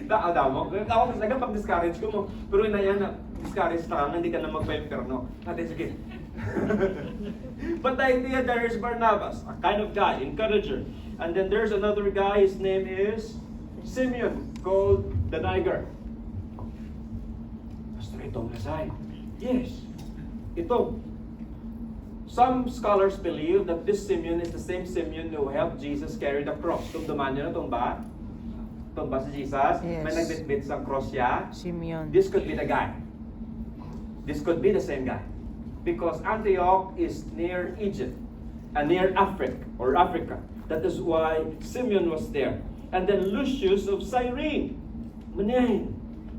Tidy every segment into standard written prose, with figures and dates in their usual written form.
Daw mo. Ako talaga pag-discourage ko mo. Pero inayan na, discourage na lang, hindi ka na magpa-imperno. Ate, sige. But the idea there is Barnabas, a kind of guy, encourager. And then there's another guy, his name is Simeon, called the Niger. Pastor, itong nasay. Yes. Ito. Some scholars believe that this Simeon is the same Simeon who helped Jesus carry the cross. Tumduman nyo na itong ba? Itong ba si Jesus? Yes. May nagbitbit sa cross siya. Simeon. This could be the guy. This could be the same guy. Because Antioch is near Egypt and near Africa. That is why Simeon was there. And then Lucius of Cyrene. Manay.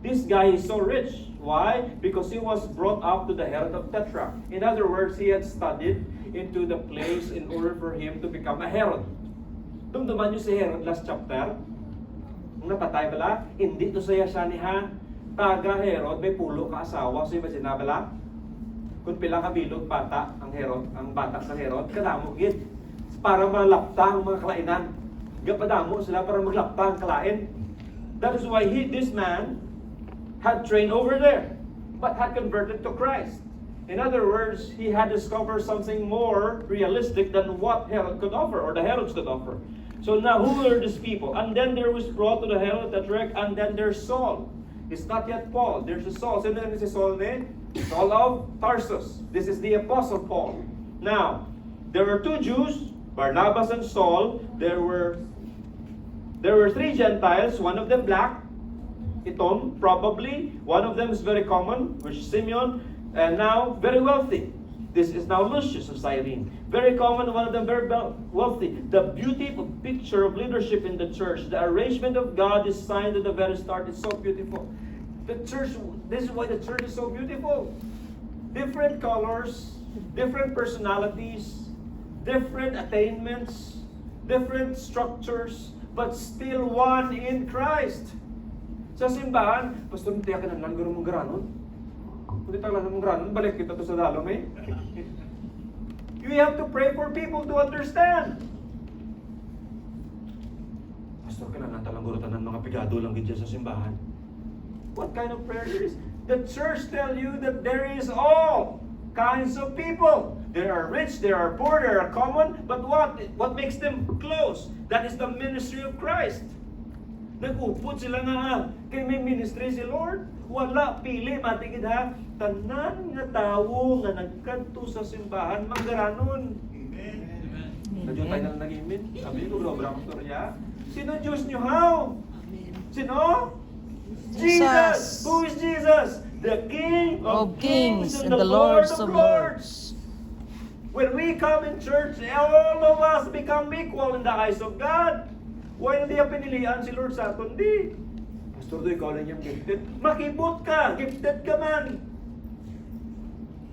This guy is so rich. Why? Because he was brought up to the Herod of Tetrarch. In other words, he had studied into the place in order for him to become a Herod. Tumduman nyo si Herod last chapter. Nung natatay bala, hindi to saya siya ni ha. Taga Herod, may pulo ka asawa. So yung sinabala, kung pila ka bilog bata ang Herod, ang bata sa Herod, kadamo gid. Para malapta ang mga kalainan. Gapadamo sila para maglapta ang kalain. That is why this man had trained over there, but had converted to Christ. In other words, he had discovered something more realistic than what Herod could offer, or the Herods could offer. So now, who were these people? And then there was brought to the Herod Tetrarch, and then there's Saul. It's not yet Paul. There's a Saul. Sino si Saul ni? Saul of Tarsus. This is the Apostle Paul. Now, there were two Jews, Barnabas and Saul. There were three Gentiles, one of them black, Itom, probably. One of them is very common, which is Simeon, and now very wealthy. This is now Lucius of Cyrene. Very common, one of them very wealthy. The beautiful picture of leadership in the church, the arrangement of God is signed at the very start. It's so beautiful. The church, this is why the church is so beautiful. Different colors, different personalities, different attainments, different structures, but still one in Christ. Sa simbahan, Pastor, hindi ka naman gano'n mong granon. Hindi tayo lang mong granon, balik kita to sa dalong eh. You have to pray for people to understand. Pastor, kailangan talang gurutan ng mga pigado lang dyan sa simbahan. What kind of prayer is? The church tell you that there is all kinds of people. There are rich, there are poor, there are common, but what makes them close? That is the ministry of Christ. Nag-upot sila nga kay may ministry si Lord. Wala, pili, matigid ha. Tanan nga tao nga nagkanto sa simbahan, manggaranon. Amen. Nadyo tayo na nag-imin. Sabi ko, Robra Pastorya. Sino Diyos nyo, how? Sino? Jesus! Who is Jesus? The King of Kings and the Lord of Lords. When we come in church, all of us become equal in the eyes of God. Why hindi ang pinilihan si Lord sa atin? Hindi. Pastor, doon ikaw lang yung gifted. Makibot ka! Gifted ka man!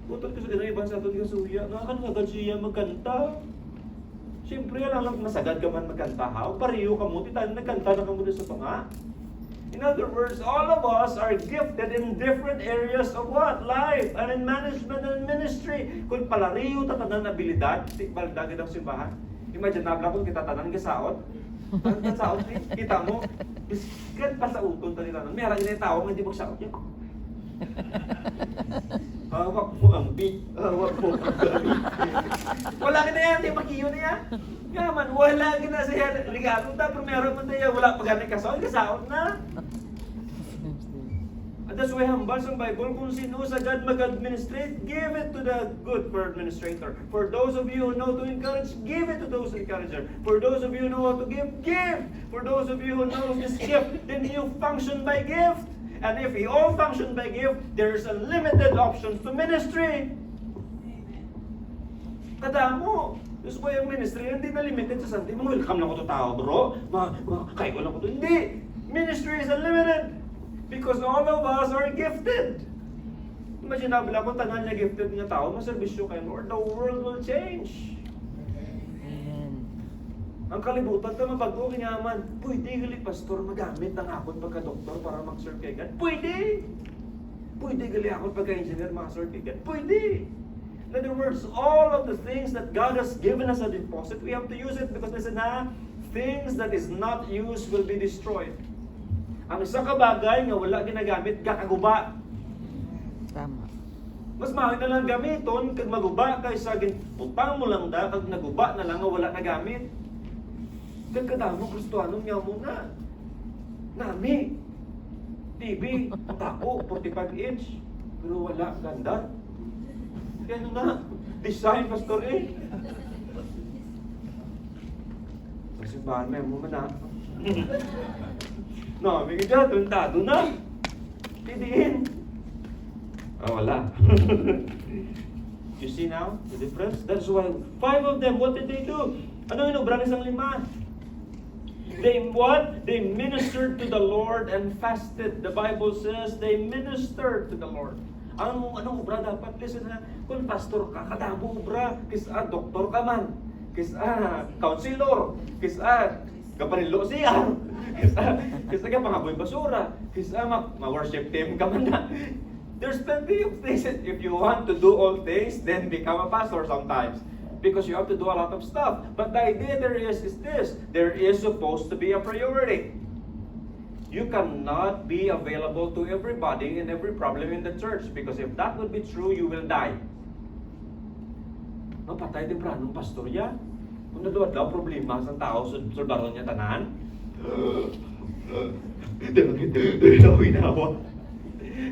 Utod ko sa ganang ibang sa atin kasuya. Nakakagad siya magkanta. Siyempre, alam masagad ka man magkanta. How? Pariyo ka mo. Tita, nagkanta na ka mo sa tunga. In other words, all of us are gifted in different areas of what? Life, and in management and ministry. Kung palariyo tatanan abilidad, balagdagad ang simbahan. Imagine nabla kung kita tanan kasaot. Tanan saot, kita mo, biskat pa sa utol ta nila. Meron yung tao nga di magsaot niya. Hawak mo ang beat. Hawak mo ang gamit. Wala ka na yan, di makiyo na yan. Yaman, wala ka na siya. Regalo ta, pero meron mo na yan. Wala pa ganit kasaot na. At that's why hambal sa Bible, kung sino sa God mag-administrate, give it to the good for administrator. For those of you who know to encourage, give it to those encourager. For those of you who know how to give, give. For those of you who know this gift, then you function by gift. And if we all function by gift, there's unlimited options to ministry. Kadamo. That's why yung ministry, hindi na limited sa santi. Welcome lang ko to tao, bro. Kaya ko lang ko to. Hindi. Ministry is unlimited. Because all of us are gifted. Imagine na bila kung tanan niya gifted niya tao, maservisyo kayo, Lord, the world will change. Amen. Ang kalibutan ka mabago, kinyaman, pwede gali pastor magamit ng akon pagka-doktor para mag-serve kay God? Pwede! Pwede gali akon pagka-engineer mag-serve kay God? Pwede! In other words, all of the things that God has given us a deposit, we have to use it because listen na, things that is not used will be destroyed. Ang isa ka bagay nga wala ginagamit, gakaguba. Tama. Mas mahal na lang gamiton kag maguba kaysa utang mo lang da kag naguba na lang nga wala na gamit. Kag kadamo Kristohanon nga mo nga. Nami. TV, tako, 45 inch. Pero wala, ganda. Kaya ano na, design, pastor eh. Simbahan may mo man na. No, may ka tuntado na. Tidiin. Wala. You see now the difference? That's why 5 of them, what did they do? Ano yung obrang isang 5? They what? They ministered to the Lord and fasted. The Bible says they ministered to the Lord. Anong obra dapat? Listen na, kung pastor ka, kadamo obra. Kisa doktor ka man. Kisa counselor. Kisa kapanilo siya. Kisa ka pangaboy basura. Kisa ma-worship team ka man na. There's plenty of things. If you want to do all things, then become a pastor sometimes. Because you have to do a lot of stuff. But the idea there is this. There is supposed to be a priority. You cannot be available to everybody and every problem in the church. Because if that would be true, you will die. Mapatay din pranong pastor ya. Kung naluwad daw problema sa tao, sulbaron niya tanan.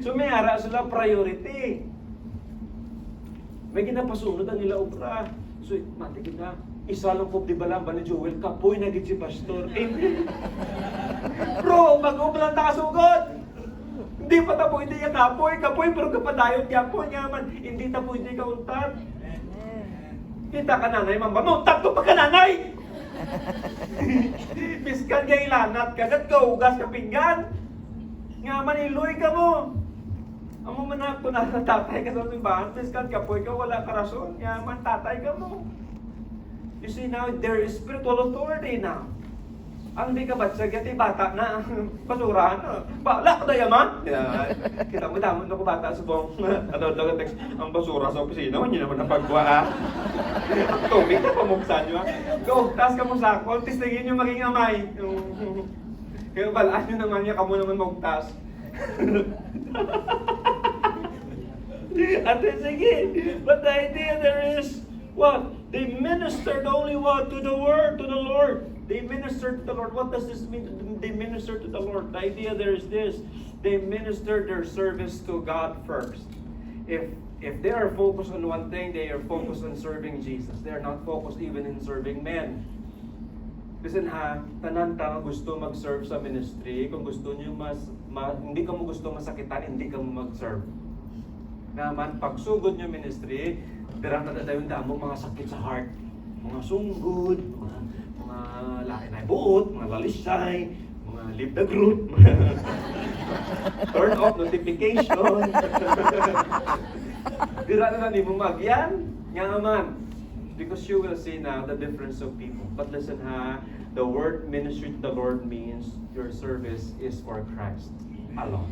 So may ara sila priority. May ginapasunod ang nila obra. So, mati kita, isa lang po di ba lang ba ni Joel, kapoy na gid si pastor. Amen. Bro, mag-ublang nakasugod. Hindi pa tapo hindi ka kapoy, pero kapadayon kapoy nga man, hindi tapo hindi ka untad. Kita ka nanay, mambanong, takto pa ka nanay! Piskan ka ilanat ka, gat ka ugas ka pinggan. Nga man, iloy ka mo. Amo man ako na tatay ka sa simbahan, piskan ka po, ikaw wala ka rason, yaman tatay ka mo. You see now, there is spiritual authority now. Ang di ka batsag, yati bata na, basurahan na. Bala ka na yaman. Kita mo damon ako bata sa buong, text, ang basura sa opisina, hindi naman napagwa. Ang tubig na pamuksan nyo. Go, taas ka mo sakol, tistigin nyo maging amay. Kaya balaan nyo naman niya, kamo naman magtas. At then sige, but the idea there is what? They ministered only what? To the word, to the Lord. They ministered to the Lord. What does this mean? They ministered to the Lord. The idea there is this. They ministered their service to God first. If they are focused on one thing, they are focused on serving Jesus. They are not focused even in serving men. Listen ha, tanan ta gusto mag-serve sa ministry, kung gusto niyo hindi ka mo gusto masakitan, hindi ka mo mag-serve. Naman, pagsugod niyo ministry, dirang nadadayon damo mga sakit sa heart. Mga sunggod, mga lain na buot, mga lalisay, mga leave the group, turn off notification. Dira na ni mo magyan, nga man. Because you will see now the difference of people. But listen ha, the word ministry to the Lord means your service is for Christ alone.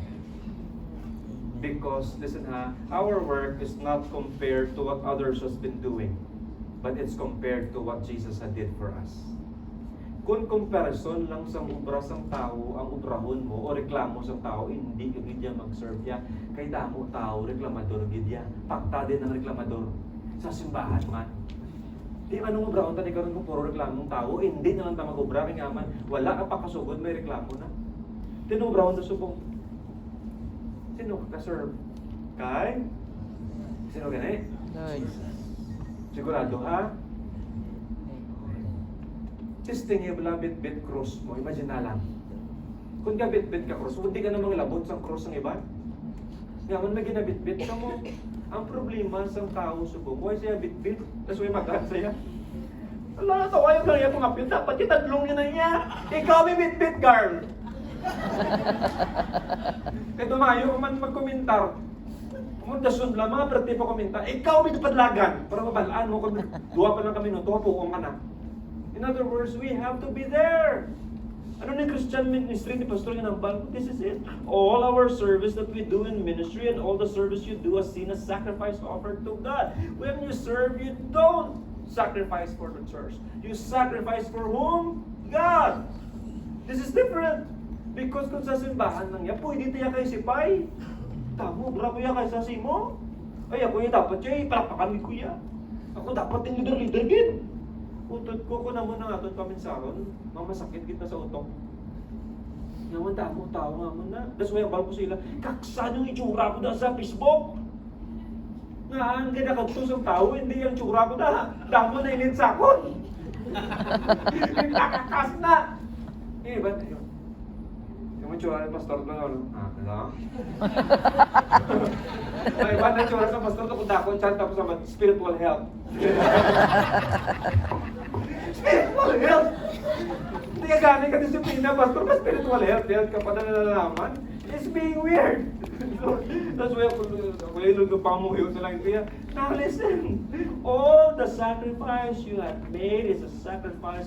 Because, listen ha, our work is not compared to what others has been doing, but it's compared to what Jesus had did for us. Kung comparison lang sa obra sang tao, ang obrahon mo o reklamo sang tao, hindi ka gidya mag-serve ya. Kay damo tao, reklamador gidya. Pakta din ang reklamador sa simbahan man. Di man nung obrahon tani karon kung puro reklamong tao, hindi na lang ta mag-obra kay ngaman, wala ka pa kasugod may reklamo na. Tinubrahon ta subong. Sino ka-serve? Kay? Sino gani? Lord. Sigurado ha? Testing yung bit cross mo, imagine na lang. Kung ka bit ka cross, hindi ka namang labot sa cross ng iba. Ngayon may ginabit-bit ka mo. Ang problema sa tao subong, why siya bit-bit? Tapos may magat siya. Wala na to, ayaw na niya pangapit. Dapat itatlong niya na niya. Ikaw may bit-bit, girl. Kaya tumayo man magkomentar. Kung dasun lang, mga prati pa komentar. Ikaw may padlagan. Para mabalaan mo kung duwa pa lang kami no, tuwa po ka na. In other words, we have to be there. Ano na Christian ministry ni Pastor Ginambal? This is it. All our service that we do in ministry and all the service you do is seen as sacrifice offered to God. When you serve, you don't sacrifice for the church. You sacrifice for whom? God. This is different. Because kung sa simbahan lang yan, pwede tayo kayo sipay. Tamo, bravo yan kayo sa simo. Ay, ako yung dapat siya, ipalapakan ni kuya. Ako dapat yung leader-leader gid. Utod ko na mo na aton paminsaron. Mamasakit kita sa utok. Naman tamo, tao nga mo na. Das why ang ko sila, kaksan yung itsura ko na sa Facebook. Nga, ang ganda kagtusong tao, hindi yung itsura ko na. Damo na init sa akon. Nakakas na. Eh, ba't yun? Yung itsura ng pastor na ano? Ano? Ay, ba't ang itsura sa pastor na kung dako, chan tapos sa spiritual health. Spiritual health! Hindi ka galing ka disiplina, pastor, mas spiritual health ka pa na nalalaman. It's being weird. That's why ako yung pamuhiw sa lang kaya. Now listen, all the sacrifice you have made is a sacrifice